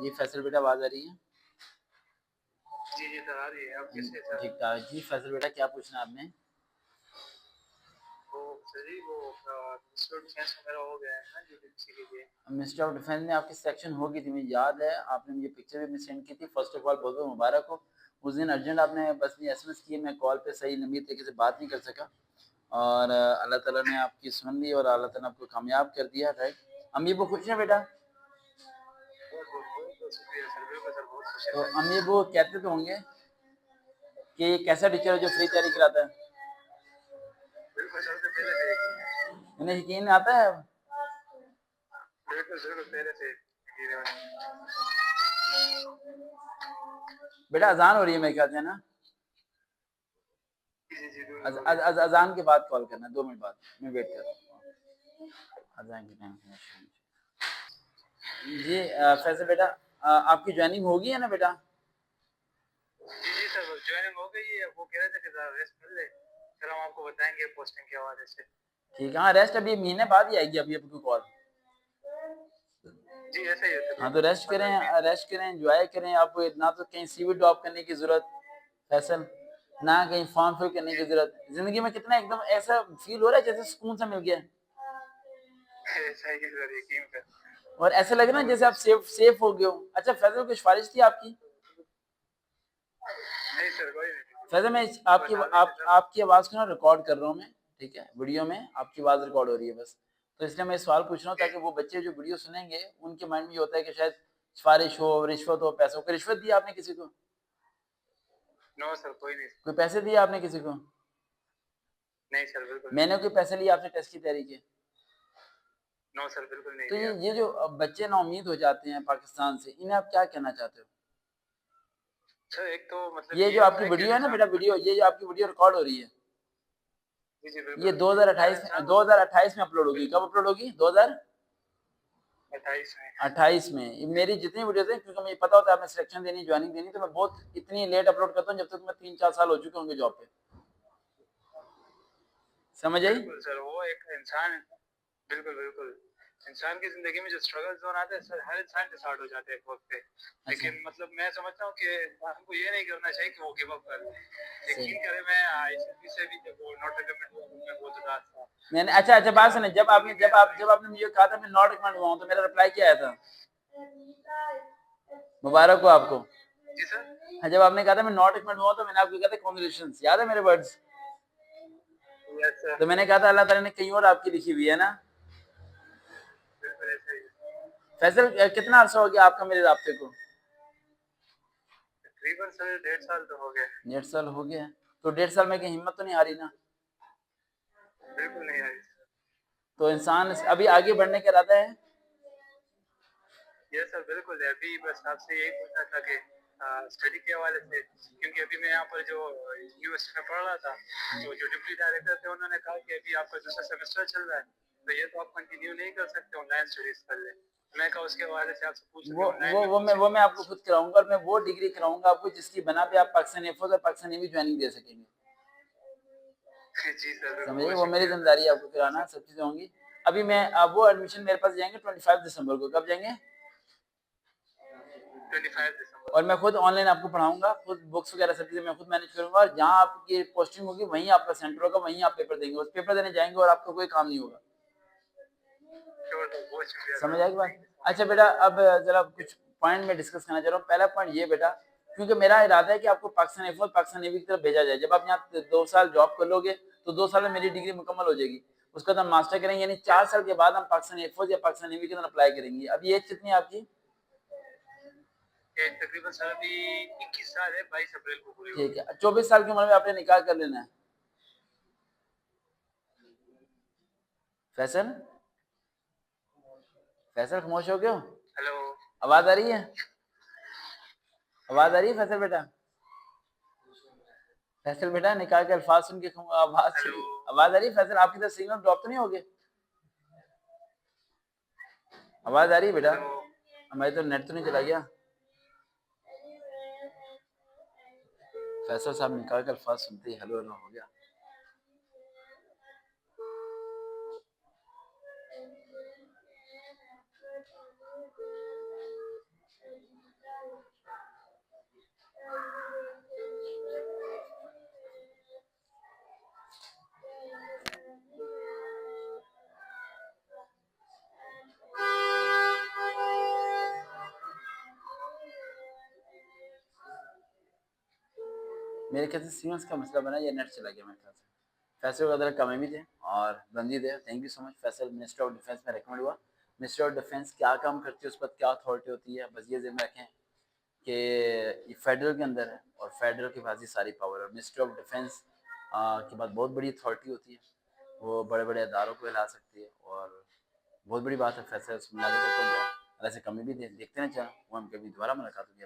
जी फैसल बेटा आवाज़ आ रही है? जी, जी सर आ रही है। आप कैसे हैं सर? ठीक ठाक। जी फैसल बेटा क्या पूछना है आपने? तो सर जी वो मिस्टर डिफेंस वगैरह हो गया है ना यूपीएससी के लिए। मिनिस्टर ऑफ डिफेंस में आपकी सिलेक्शन होगी थी, मुझे याद है, आपने मुझे पिक्चर भी अपनी सेंड की थी। फर्स्ट ऑफ ऑल बहुत बहुत मुबारक हो। उस दिन अर्जेंट आपने बस मुझे एसएमएस किए, मैं कॉल पे सही लंबी तरीके से बात नहीं कर सका और अल्लाह ताला ने आपकी सुन ली और अल्लाह ताला ने आपको कामयाब कर दिया, राइट। अम्मी वो खुश हैं बेटा? बहुत बहुत बहुत बहुत शुक्रिया सर, बिल्कुल सर, बहुत खुश है तो सर। अम्मी वो कहते तो होंगे कि ये कैसा टीचर है जो फ्री तैयारी कराता है? बिल्कुल सर, से पहले से यकीन है। उन्हें यकीन आता है? बिल्कुल बिल्कुल पहले से यकीन है उन्हें। बेटा अजान हो रही है मेरे ख्याल से, ना? जी जी जी बिल्कुल हो गया। अजान के बाद कॉल करना, 2 मिनट बाद मैं वेट कर रहा हूँ अजान के टाइम। जी फैसल बेटा, आपकी ज्वाइनिंग होगी है ना बेटा? जी जी सर, ज्वाइनिंग हो गई है। वो कह रहे थे कि ज़रा रेस्ट कर ले, फिर हम आपको बताएंगे पोस्टिंग के हवाले से। ठीक है, हाँ रेस्ट अभी महीने बाद ही आएगी, अभी आपको कॉल। जी ऐसा ही है हाँ तो तकरीबन रेस्ट 15 दिन। करें, रेस्ट करें, एंजॉय करें। आप ना तो कहीं सीवी ड्रॉप करने की जरूरत फैसल, ना कहीं फॉर्म फिल करने जी की जरूरत। जिंदगी में कितना एकदम ऐसा फील हो रहा है जैसे सुकून सा मिल गया है। ऐसा ही है सर, यकीन कर। और ऐसा लग रहा है बहुत जैसे आप अच्छा। सेफ सेफ हो गए हो। अच्छा फैसल, कुछ सिफारिश थी आपकी? नहीं सर, कोई नहीं। फैसल मैं बस आपकी हाजिर थे सर। आपकी आवाज़ को ना रिकॉर्ड कर रहा हूँ मैं, ठीक है, वीडियो में आपकी आवाज़ रिकॉर्ड हो रही है बस। तो इसलिए मैं सवाल पूछ रहा हूँ जी ताकि वो बच्चे जो वीडियो सुनेंगे उनके माइंड में ये होता है कि शायद सिफारिश हो, रिश्वत हो, पैसों को। रिश्वत दी आपने किसी को? नो सर, कोई नहीं। कोई पैसे दिए आपने किसी को? नहीं सर, बिल्कुल नहीं। मैंने कोई पैसे लिए आपसे टेस्ट की तैयारी के? नो सर, बिल्कुल नहीं तो लिया। ये जो बच्चे ना उम्मीद हो जाते हैं पाकिस्तान से, इन्हें आप क्या कहना चाहते हो? सर एक तो मतलब ये ये जो आपकी होता है कि वीडियो है ना इंसान बेटा, वीडियो, मतलब। ये जो आपकी वीडियो रिकॉर्ड हो रही है, जी जी ये बिल्कुल। हर 2028 इंसान मतलब। 2028 में अपलोड होगी। कब बिल्कुल। अपलोड होगी? 2000 28 में। 28 में मेरी जितनी वीडियो थे, क्योंकि मुझे पता होता है आपने सिलेक्शन देनी, ज्वाइनिंग देनी, तो मैं बहुत इतनी लेट अपलोड करता हूँ जब तक मैं 3-4 साल हो चुके होंगे जॉब पे। समझ आई? बिल्कुल सर, वो एक इंसान। बिल्कुल बिल्कुल। इंसान की जिंदगी में जो स्ट्रगल जोन आता है सर, हर इंसान के साथ हो जाते हैं एक वक्त पे। अच्छा लेकिन मतलब मैं समझता हूँ कि इंसान को ये नहीं करना चाहिए कि वो गिव अप कर दे। सही। यकीन करें, मैं आईसीटी से भी जब वो नॉट रिकमेंड हुआ तो मैं बहुत उदास था। मैंने अच्छा अच्छा उसके बात बाद सुने, मुझे लगी कि यार। जब आपने मुझे कहा था मैं नॉट रिकमेंड हुआ हूँ, तो मेरा रिप्लाई क्या आया था? मुबारक हो आपको। जी सर। हाँ, जब आपने कहा था मैं नॉट रिकमेंड हुआ, तो मैंने आपको कहा था कांग्रेचुलेशन। याद है मेरे वर्ड्स? Yes sir. तो मैंने कहा था अल्लाह ताला ने कहीं और आपकी लिखी हुई है ना। बिल्कुल ऐसा ही है। फैसल कितना अरसा हो गया आपका मेरे राब्ते को? तकरीबन सर 1.5 साल तो हो गए। 1.5 साल हो गया है। तो 1.5 साल में कहीं हिम्मत तो नहीं हारी ना? बिल्कुल नहीं आई। तो इंसान अभी आगे बढ़ने का इरादा है? ये सर बिल्कुल है। अभी बस आपसे यही पूछना था कि स्टडी के हवाले से, क्योंकि अभी मैं यहाँ पर जो यूनिवर्सिटी में पढ़ रहा था, तो जो डिप्टी डायरेक्टर थे उन्होंने कहा कि अभी आपका दूसरा सेमेस्टर चल रहा है, तो ये तो आप कंटिन्यू नहीं कर सकते, ऑनलाइन स्टडीज कर ले। मैं कहा उसके हवाले से आपसे पूछ सके ऑनलाइन में कौन सी वो मैं डिग्री मिल आपको खुद सकती कराऊंगा, और मैं वो डिग्री कराऊंगा आपको जिसकी बना पे आप पाकिस्तान एयरफोर्स और पाकिस्तान नेवी ज्वाइनिंग दे सकेंगे। है। जी सर बिल्कुल, समझिए, बहुत वो मेरी शुक्रिया सर। जिम्मेदारी है आपको कराना, सब चीजें होंगी। अभी मैं अब वो एडमिशन मेरे पास जाएंगे 25 दिसंबर को। कब जाएंगे? 25 दिसंबर और को। मैं खुद ऑनलाइन आपको पढ़ाऊंगा, खुद बुक्स वगैरह सब चीजें मैं खुद मैनेज करूंगा, और जहाँ आपकी पोस्टिंग होगी वहीं आपका सेंटर होगा, वहीं आप पेपर देंगे, उस पेपर देने जाएंगे और आपका कोई काम नहीं होगा। श्योर सर, बहुत शुक्रिया समझ सर, आएगी बात? थैंक यू सो अच्छा मच। बेटा, अब जरा कुछ पॉइंट में डिस्कस करना चाह रहा हूँ। पहला पॉइंट ये बेटा, क्योंकि मेरा इरादा है कि आपको पाकिस्तान एयरफोर्स पाकिस्तान नेवी की तरफ भेजा जाए। जब आप यहाँ 2 साल जॉब कर लोगे तो 2 साल में मेरी डिग्री मुकम्मल हो जाएगी। उसका बाद हम मास्टर करेंगे, यानी 4 साल के बाद हम पाकिस्तान एयरफोर्स या पाकिस्तान नेवी की तरफ अप्लाई करेंगे। अभी एज कितनी है आपकी? तकरीबन सर अभी 21 साल है, 22 अप्रैल को पूरी ठीक होगी। है, 24 साल की उम्र में आपने निकाह कर लेना है। फैसल, फैसल खामोश हो गए हो? हेलो। आवाज आ रही है? आवाज आ रही है फैसल बेटा? फैसल बेटा, निकाह के अल्फाज सुन के आवाज हेलो। चली। आवाज आ रही है फैसल? आपकी तरफ सिग्नल ड्रॉप तो नहीं हो गए? आवाज आ रही है बेटा? हेलो। हमारी तो नेट तो नहीं चला गया? फैसल साहब निकाह के अल्फाज सुनते ही हेलो हेलो हो गया। मेरे ख्याल से सीमेंस का मसला बना, ये नेट चला गया मेरे ख्याल से। फैसल वगैरह कम भी थे और बंदी थे। Thank you so much Faisal. Minister of defence में रिकमेंड हुआ। मिनिस्टर ऑफ डिफेंस क्या काम करती है, उस पर क्या अथॉरिटी होती है, बस ये ज़हन में रखें कि ये फेडरल के अंदर है और फेडरल के पास ही सारी पावर है। मिनिस्टर ऑफ डिफेंस के बाद बहुत बड़ी अथॉरिटी होती है, वो बड़े बड़े अदारों को हिला सकती है और बहुत बड़ी बात है। फैसल ऐसे कमी भी देखते हैं। चलो वो हम कभी दोबारा मुलाकात होगी।